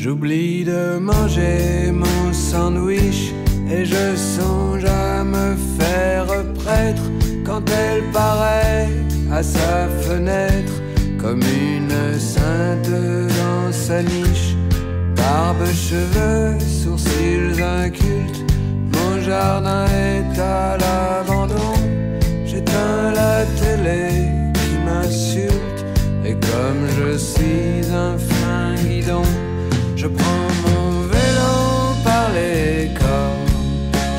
J'oublie de manger mon sandwich et je songe à me faire prêtre quand elle paraît à sa fenêtre comme une sainte dans sa niche. Barbe, cheveux, sourcils incultes, mon jardin est à l'abandon. J'éteins la télé qui m'insulte et comme je suis un fin guidon, je prends mon vélo par les cornes.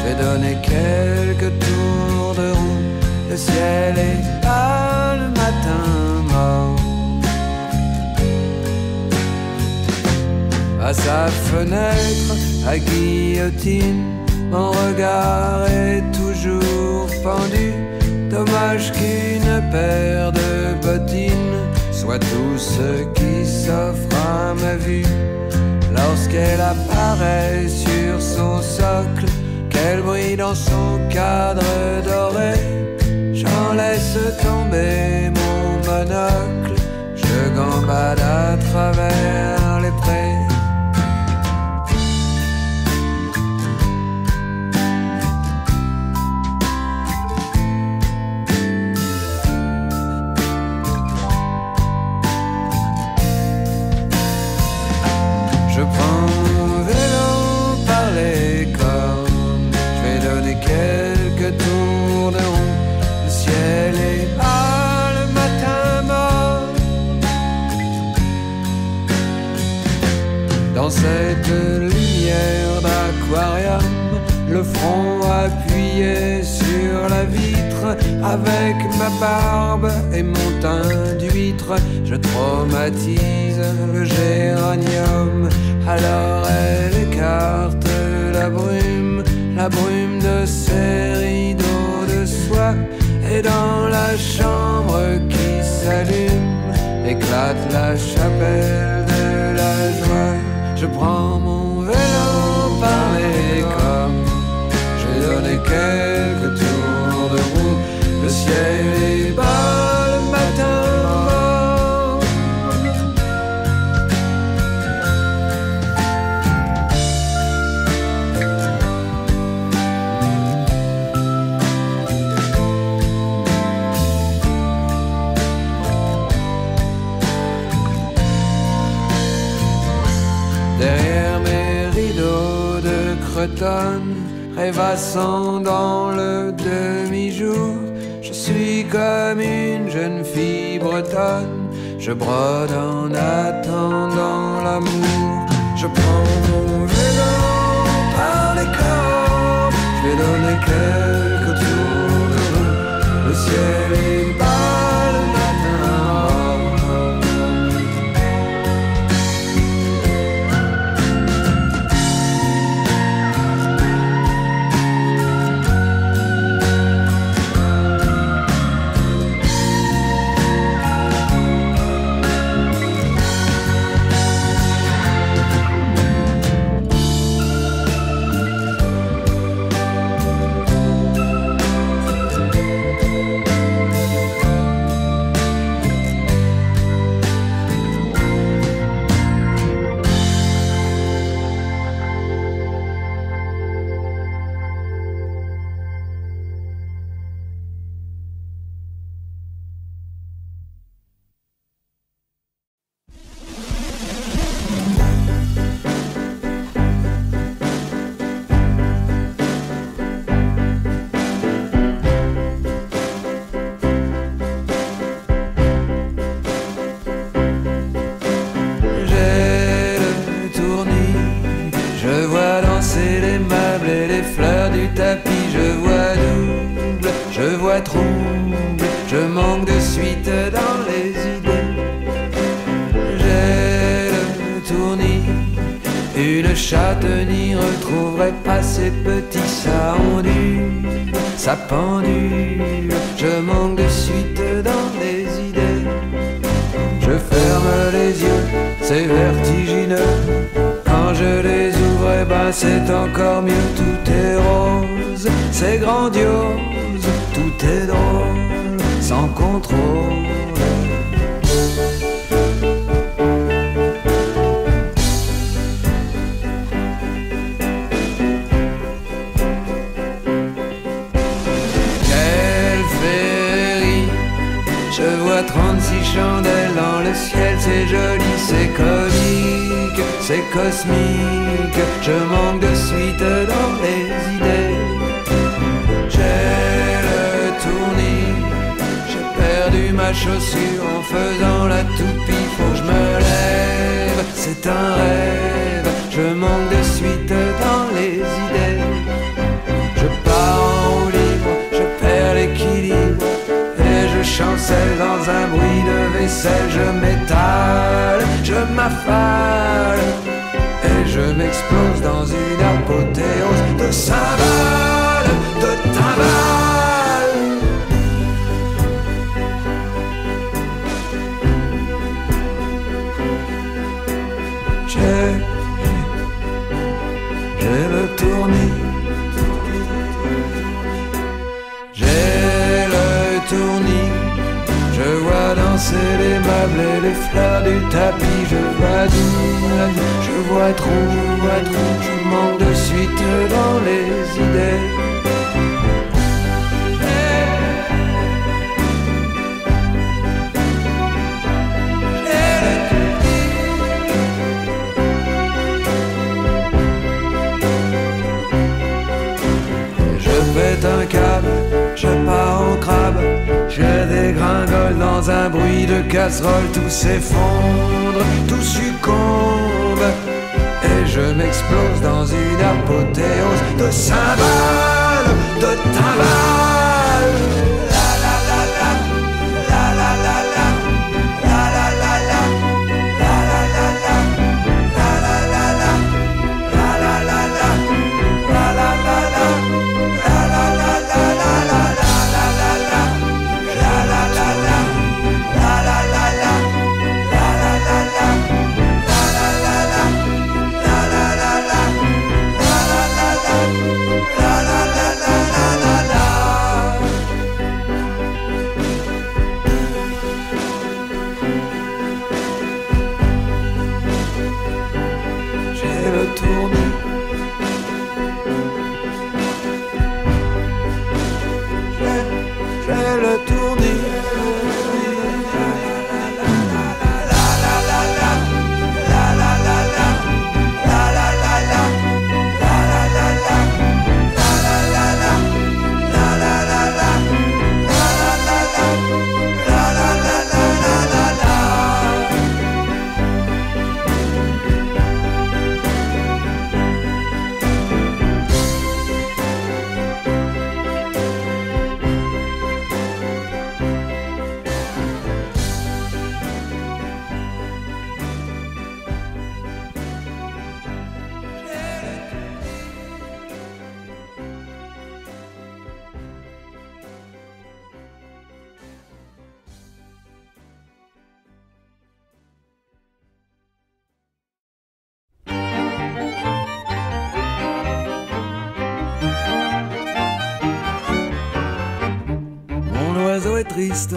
J'ai donné quelques tours de roue. Le ciel est pâle, le matin mort. À sa fenêtre, à guillotine, mon regard est toujours pendu. Dommage qu'une paire de bottines soit tout ce qui s'offre à ma vue. Lorsqu'elle apparaît sur son socle, qu'elle brille dans son cadre doré, j'en laisse tomber mon monocle. Je gambade à travers les prés. Je prends mon vélo par les cornes, je vais donner quelques tours de roue. Le ciel est pâle, le matin mort. Dans cette lumière d'aquarium, le front appuyé sur la vitre, avec ma barbe et mon teint d'huître, je traumatise le géranium. Alors elle écarte la brume de ses rideaux de soie, et dans la chambre qui s'allume, éclate la chapelle de la joie. Je prends mon vélo par les cornes, j'ai donné quelques tours de roue. Le ciel est bas, le matin mort. Derrière mes rideaux de cretonne, rêvassant dans le demi-jour, je suis comme une jeune fille bretonne. Je brode en attendant l'amour. Je prends mon vélo par les cornes, je vais donner quelques tours de roue. Le ciel est bas, le matin mort. Trouble, je manque de suite dans les idées. J'ai le tournis, une châtaignée retrouverait pas ses petits, ça ondule, ça pendule. Je manque de suite dans les idées. Je ferme les yeux, c'est vertigineux. Quand je les ouvre, eh ben c'est encore mieux. Tout est rose, c'est grandiose, tout est drôle, sans contrôle. chandelles dans le ciel, c'est joli, c'est comique, c'est cosmique. Je manque de suite dans les idées. J'ai le tournis, j'ai perdu ma chaussure en faisant la toupie. Faut que je me lève, c'est un rêve. Je manque de suite dans les idées. Je pars en roue libre, je perds l'équilibre et je chancelle dans un bruit de vaisselle. Je m'étale, je m'affale et je m'explose dans une apothéose de cymbales, de timbales. J'ai le tournis, j'ai le tournis. Je vois danser les meubles et les fleurs du tapis. Je vois tout, je vois trop, je manque de suite dans les idées. Un câble, je pars en crabe, je dégringole dans un bruit de casserole. Tout s'effondre, tout succombe et je m'explose dans une apothéose de cymbales, de timbales. La la la la, la la la la, la la la la, la la la la, la la la la, la la la la, la la la la. Triste,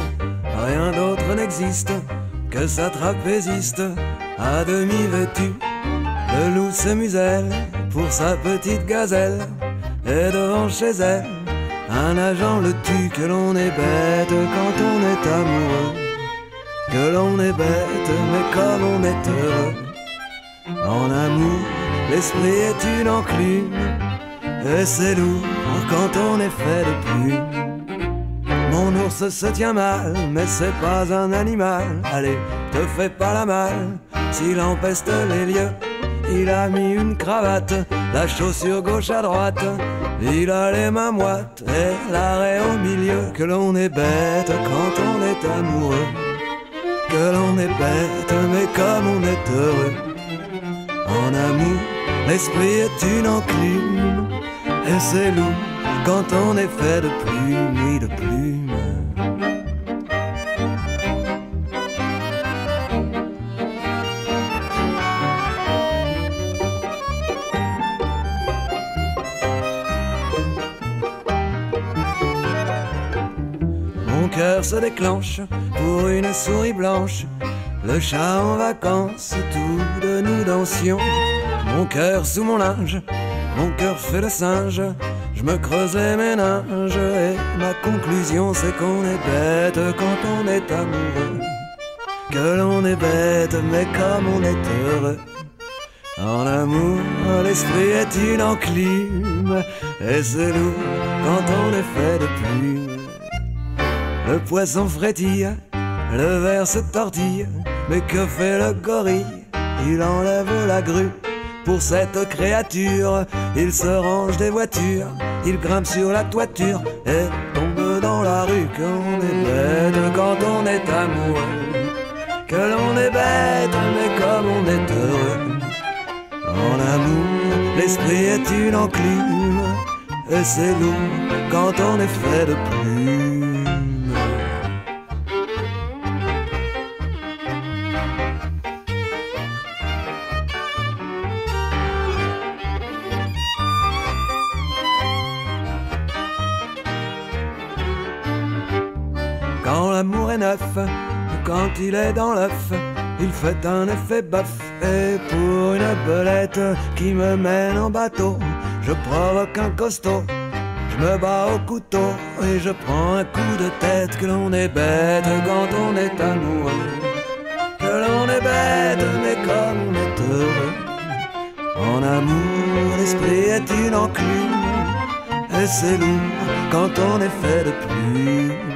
rien d'autre n'existe que sa trapéziste à demi vêtue. Le loup se muselle pour sa petite gazelle et devant chez elle un agent le tue. Que l'on est bête quand on est amoureux, que l'on est bête mais comme on est heureux. En amour l'esprit est une enclume et c'est lourd quand on est fait de plumes. Mon ours se tient mal, mais c'est pas un animal. Allez, te fais pas la malle, s'il empeste les lieux. Il a mis une cravate, la chaussure gauche à droite. Il a les mains moites et l'arrêt au milieu. Que l'on est bête quand on est amoureux, que l'on est bête mais comme on est heureux. En amour, l'esprit est une enclume et c'est lourd quand on est fait de plumes, oui de plumes. Mon cœur se déclenche pour une souris blanche, le chat en vacances, tous deux nous dansions. Mon cœur sous mon linge, mon cœur fait le singe. Je me creusais mes ninges et ma conclusion c'est qu'on est bête quand on est amoureux, que l'on est bête, mais comme on est heureux. En amour, l'esprit est une enclume, et c'est lourd quand on est fait de plumes. Le poisson frétille, le ver se tortille, mais que fait le gorille? Il enlève la grue. Pour cette créature, il se range des voitures, il grimpe sur la toiture et tombe dans la rue. Qu'on est bête quand on est amoureux, que l'on est bête mais comme on est heureux. En amour, l'esprit est une enclume, et c'est lourd quand on est fait de plumes. Quand l'amour est neuf, quand il est dans l'œuf, il fait un effet bof. Et pour une belette qui me mène en bateau, je provoque un costaud, je me bats au couteau et je prends un coup de tête. Que l'on est bête quand on est amoureux, que l'on est bête mais comme on est heureux. En amour, l'esprit est une enclume, et c'est lourd quand on est fait de plumes.